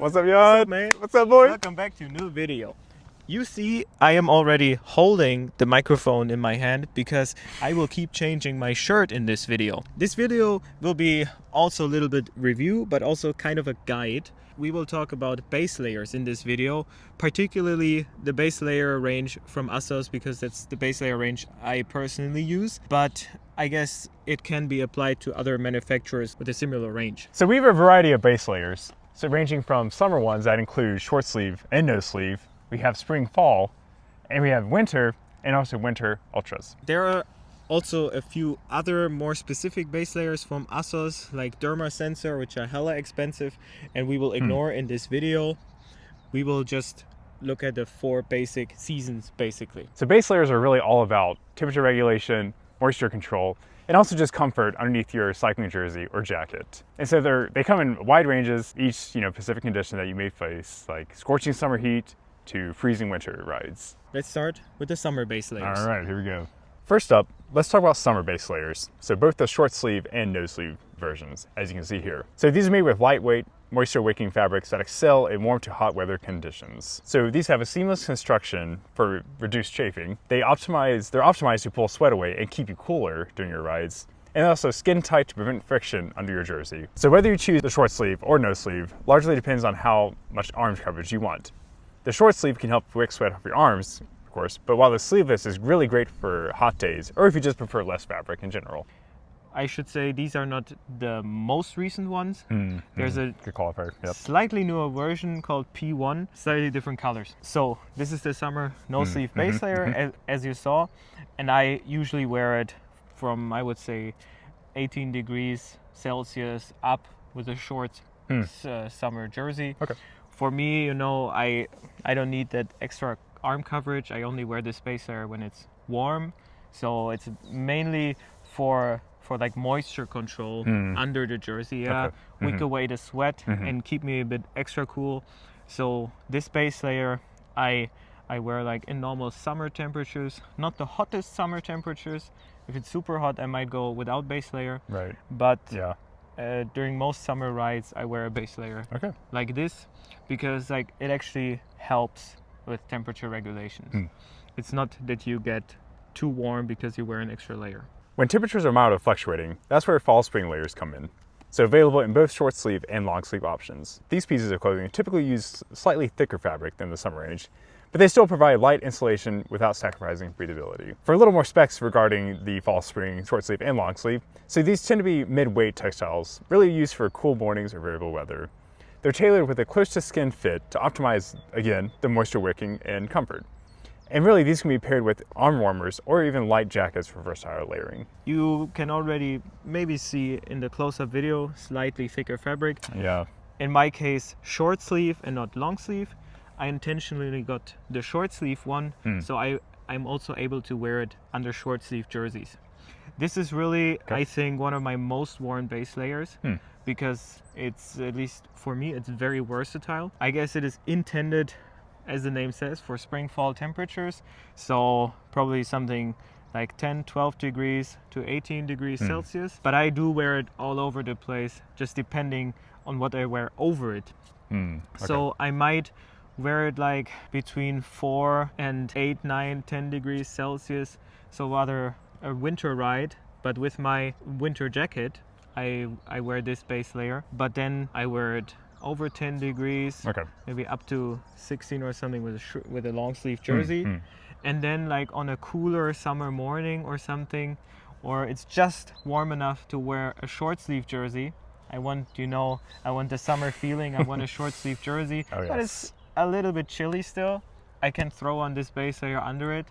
What's up, y'all? What's up, man? What's up, boy? Welcome back to a new video. You see, I am already holding the microphone in my hand because I will keep changing my shirt in this video. This video will be also a little bit review, but also kind of a guide. We will talk about base layers in this video, particularly the base layer range from Assos, because that's the base layer range I personally use. But I guess it can be applied to other manufacturers with a similar range. So we have a variety of base layers. So ranging from summer ones that include short sleeve and no sleeve. We have spring, fall, and we have winter and also winter ultras. There are also a few other more specific base layers from Assos, like Derma Sensor, which are hella expensive, and we will ignore in this video. We will just look at the 4 basic seasons, basically. So base layers are really all about temperature regulation, moisture control, and also just comfort underneath your cycling jersey or jacket. And so they come in wide ranges, each specific condition that you may face, like scorching summer heat to freezing winter rides. Let's start with the summer base layers. All right, here we go. First up, let's talk about summer base layers. So both the short sleeve and no sleeve versions, as you can see here. So these are made with lightweight, moisture wicking fabrics that excel in warm to hot weather conditions. So these have a seamless construction for reduced chafing. They're optimized to pull sweat away and keep you cooler during your rides, and also skin tight to prevent friction under your jersey. So whether you choose the short sleeve or no sleeve largely depends on how much arm coverage you want. The short sleeve can help wick sweat off your arms, of course, but while the sleeveless is really great for hot days, or if you just prefer less fabric in general. I should say these are not the most recent ones. There's a good qualifier. Yep. slightly newer version called P1, slightly different colors. So this is the summer no sleeve base layer, as you saw, and I usually wear it from, I would say, 18 degrees Celsius up with a short summer jersey. Okay. For me, I don't need that extra arm coverage. I only wear this base layer when it's warm, so it's mainly for like moisture control under the jersey, wick away the sweat and keep me a bit extra cool. So this base layer I wear like in normal summer temperatures, not the hottest summer temperatures. If it's super hot, I might go without base layer. Right. But yeah. During most summer rides, I wear a base layer like this, because like it actually helps with temperature regulation. It's not that you get too warm because you wear an extra layer. When temperatures are mild or fluctuating, that's where fall spring layers come in. So available in both short sleeve and long sleeve options. These pieces of clothing typically use slightly thicker fabric than the summer range, but they still provide light insulation without sacrificing breathability. For a little more specs regarding the fall spring short sleeve and long sleeve, so these tend to be mid-weight textiles, really used for cool mornings or variable weather. They're tailored with a close to skin fit to optimize, again, the moisture wicking and comfort. And really, these can be paired with arm warmers or even light jackets for versatile layering. You can already maybe see in the close-up video slightly thicker fabric. Yeah. In my case, short sleeve and not long sleeve. I intentionally got the short sleeve one, so I'm also able to wear it under short sleeve jerseys. This is really, I think, one of my most worn base layers, because it's, at least for me, it's very versatile. I guess it is intended, as the name says, for spring fall temperatures, so probably something like 10-12 degrees to 18 degrees Celsius, but I do wear it all over the place, just depending on what I wear over it. So I might wear it like between 4 and 8, 9, 10 degrees Celsius, so rather a winter ride, but with my winter jacket I wear this base layer, but then I wear it over 10 degrees, maybe up to 16 or something with a long sleeve jersey. And then like on a cooler summer morning or something, or it's just warm enough to wear a short sleeve jersey. I want the summer feeling. I want a short sleeve jersey, but it's a little bit chilly still. I can throw on this base layer under it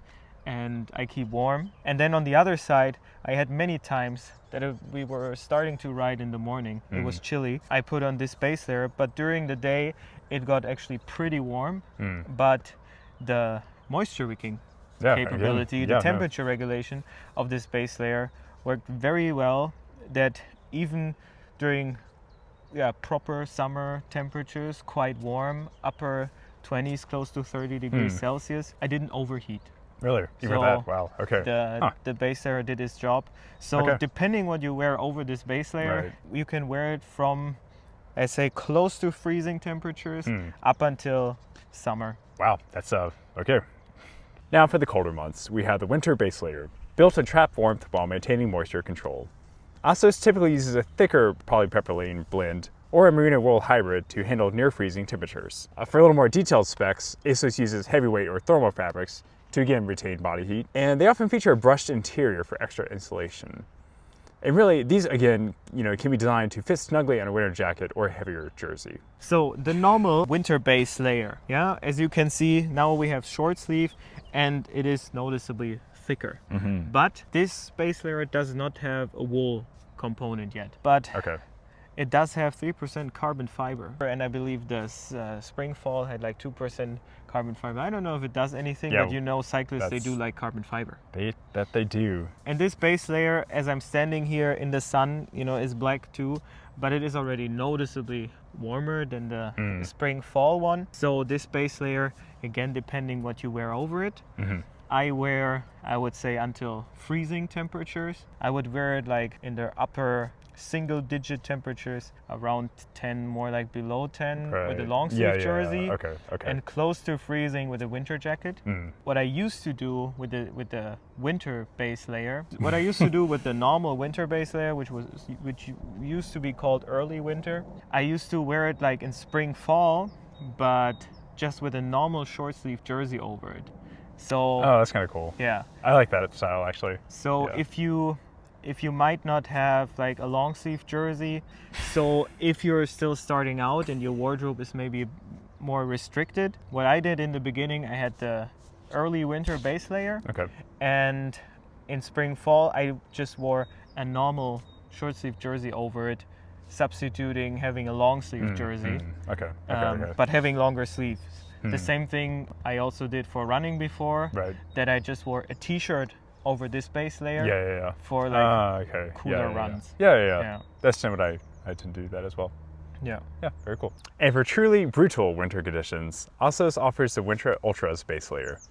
and I keep warm. And then on the other side, I had many times that we were starting to ride in the morning. It was chilly. I put on this base layer, but during the day it got actually pretty warm. But the moisture wicking capability, the temperature regulation of this base layer worked very well, that even during proper summer temperatures, quite warm, upper 20s, close to 30 degrees Celsius, I didn't overheat. Really? Even that? Wow. Okay. The base layer did its job. So depending what you wear over this base layer, you can wear it from I say close to freezing temperatures up until summer. Wow, that's okay. Now for the colder months, we have the winter base layer, built to trap warmth while maintaining moisture control. Assos typically uses a thicker polypropylene blend or a merino wool hybrid to handle near freezing temperatures. For a little more detailed specs, Assos uses heavyweight or thermal fabrics to again retain body heat, and they often feature a brushed interior for extra insulation. And really, these again, can be designed to fit snugly on a winter jacket or a heavier jersey. So the normal winter base layer, as you can see, now we have short sleeve and it is noticeably thicker. But this base layer does not have a wool component yet. But it does have 3% carbon fiber, and I believe the spring fall had like 2% carbon fiber. I don't know if it does anything, but cyclists, they do like carbon fiber. They do. And this base layer, as I'm standing here in the sun, is black too, but it is already noticeably warmer than the spring fall one. So this base layer, again, depending what you wear over it, I wear, I would say, until freezing temperatures. I would wear it like in the upper single digit temperatures, around 10, more like below 10 with a long sleeve jersey, and close to freezing with a winter jacket. What I used to do with the winter base layer, what I used to do with the normal winter base layer, which used to be called early winter, I used to wear it like in spring fall, but just with a normal short sleeve jersey over it. So that's kind of cool. Yeah, I like that style actually. So if you might not have like a long sleeve jersey, so if you're still starting out and your wardrobe is maybe more restricted, what I did in the beginning, I had the early winter base layer, and in spring fall I just wore a normal short sleeve jersey over it, substituting having a long sleeve jersey, but having longer sleeves. The same thing I also did for running before, that I just wore a t-shirt over this base layer for like cooler runs. Yeah. That's what I tend to do that as well. Yeah, very cool. And for truly brutal winter conditions, Assos offers the Winter Ultras base layer.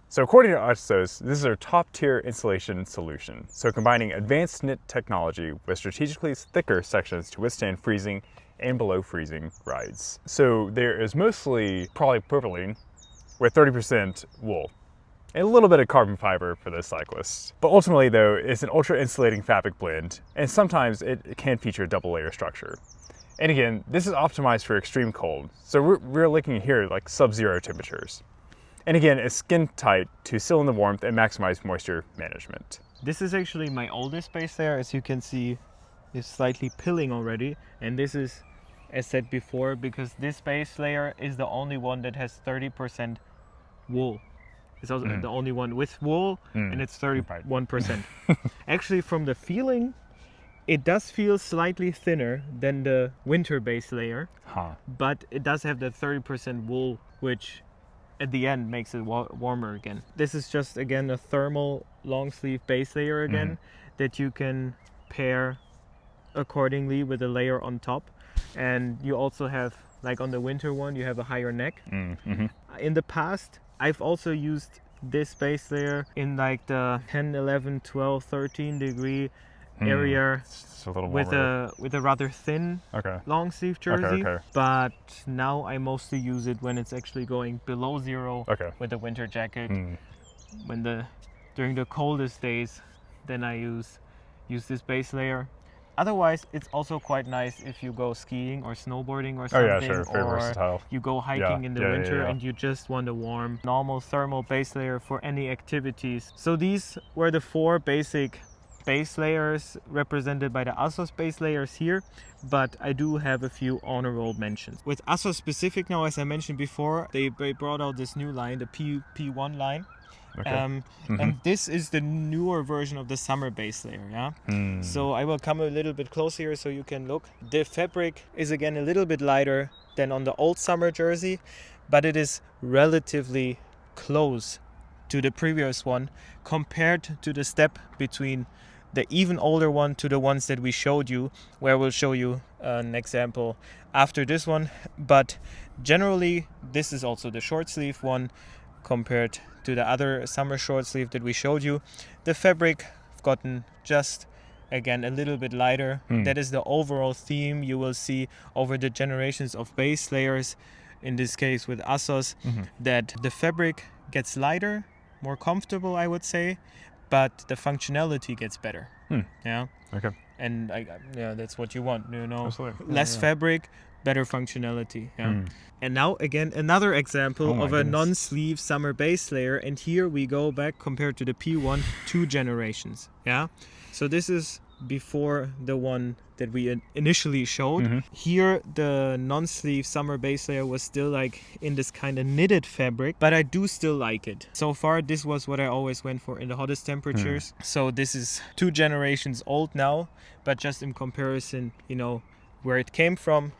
So according to Assos, this is their top tier insulation solution. So combining advanced knit technology with strategically thicker sections to withstand freezing and below freezing rides. So there is mostly polypropylene with 30% wool, and a little bit of carbon fiber for the cyclists. But ultimately though, it's an ultra insulating fabric blend, and sometimes it can feature a double layer structure. And again, this is optimized for extreme cold. So we're looking here like sub-zero temperatures. And again, it's skin tight to seal in the warmth and maximize moisture management. This is actually my oldest base layer. As you can see, it's slightly pilling already. And this is, as said before, because this base layer is the only one that has 30% wool. It's also the only one with wool, and it's 31%. Actually, from the feeling, it does feel slightly thinner than the winter base layer, but it does have the 30% wool, which at the end makes it warmer again. This is just, again, a thermal long sleeve base layer again, that you can pair accordingly with a layer on top. And you also have, like on the winter one, you have a higher neck. In the past, I've also used this base layer in like the 10, 11, 12, 13 degree area it's a little with a rather thin long sleeve jersey. But now I mostly use it when it's actually going below zero with a winter jacket. During the coldest days, then I use this base layer. Otherwise, it's also quite nice if you go skiing or snowboarding or something, Very versatile. You go hiking in the winter and you just want a warm, normal thermal base layer for any activities. So these were the 4 basic base layers represented by the Assos base layers here, but I do have a few honorable mentions. With Assos specific now, as I mentioned before, they brought out this new line, the P1 line. And this is the newer version of the summer base layer. So I will come a little bit closer here so you can look. The fabric is again a little bit lighter than on the old summer jersey, but it is relatively close to the previous one compared to the step between the even older one to the ones that we showed you, where we'll show you an example after this one. But generally, this is also the short sleeve one compared to the other summer short sleeve that we showed you. The fabric I've gotten just again a little bit lighter. That is the overall theme you will see over the generations of base layers, in this case with Assos, that the fabric gets lighter, more comfortable, I would say, but the functionality gets better. Yeah. Okay. And yeah, that's what you want, you know. Absolutely. Less fabric, better functionality. Yeah. And now again another example of a non-sleeve summer base layer, and here we go back compared to the P1 2 generations. Yeah. So this is before the one that we initially showed. Here the non-sleeve summer base layer was still like in this kind of knitted fabric, but I do still like it. So far this was what I always went for in the hottest temperatures. So this is 2 generations old now, but just in comparison, you know, where it came from.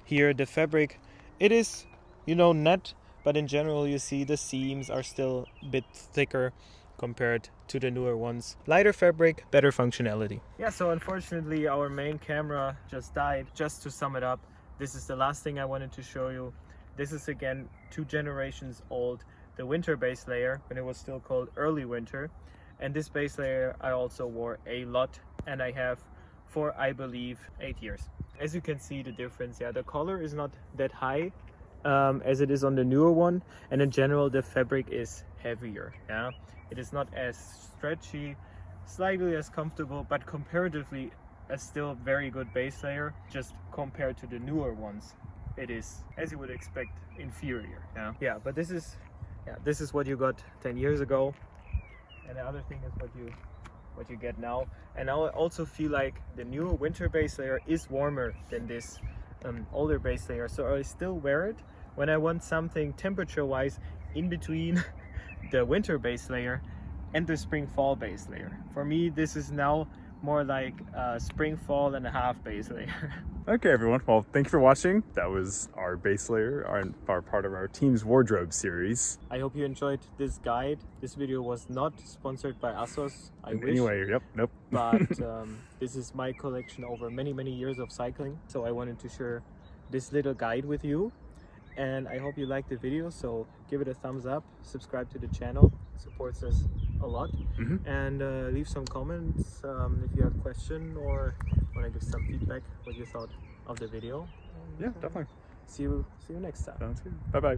Here the fabric, it is, you know, net, but in general you see the seams are still a bit thicker compared to the newer ones. Lighter fabric, better functionality. Yeah, so unfortunately our main camera just died. Just to sum it up, this is the last thing I wanted to show you. This is again 2 generations old, the winter base layer, when it was still called early winter. And this base layer I also wore a lot, and I have for, I believe, 8 years. As you can see the difference, yeah, the color is not that high as it is on the newer one, and in general the fabric is heavier. Yeah, it is not as stretchy, slightly as comfortable, but comparatively a still very good base layer. Just compared to the newer ones, it is, as you would expect, inferior. Yeah, but this is what you got 10 years ago, and the other thing is what you get now. And now I also feel like the newer winter base layer is warmer than this older base layer, so I still wear it when I want something temperature wise in between the winter base layer and the spring fall base layer. For me this is now more like a spring fall and a half base layer. Okay everyone, well thank you for watching. That was our base layer, our part of our team's wardrobe series. I hope you enjoyed this guide. This video was not sponsored by Assos, I wish. Anyway, nope. But this is my collection over many years of cycling, so I wanted to share this little guide with you, and I hope you liked the video. So give it a thumbs up, subscribe to the channel, it supports us a lot, and leave some comments if you have a question or want to give some feedback what you thought of the video. Yeah, definitely. See you next time. Sounds good. Bye bye.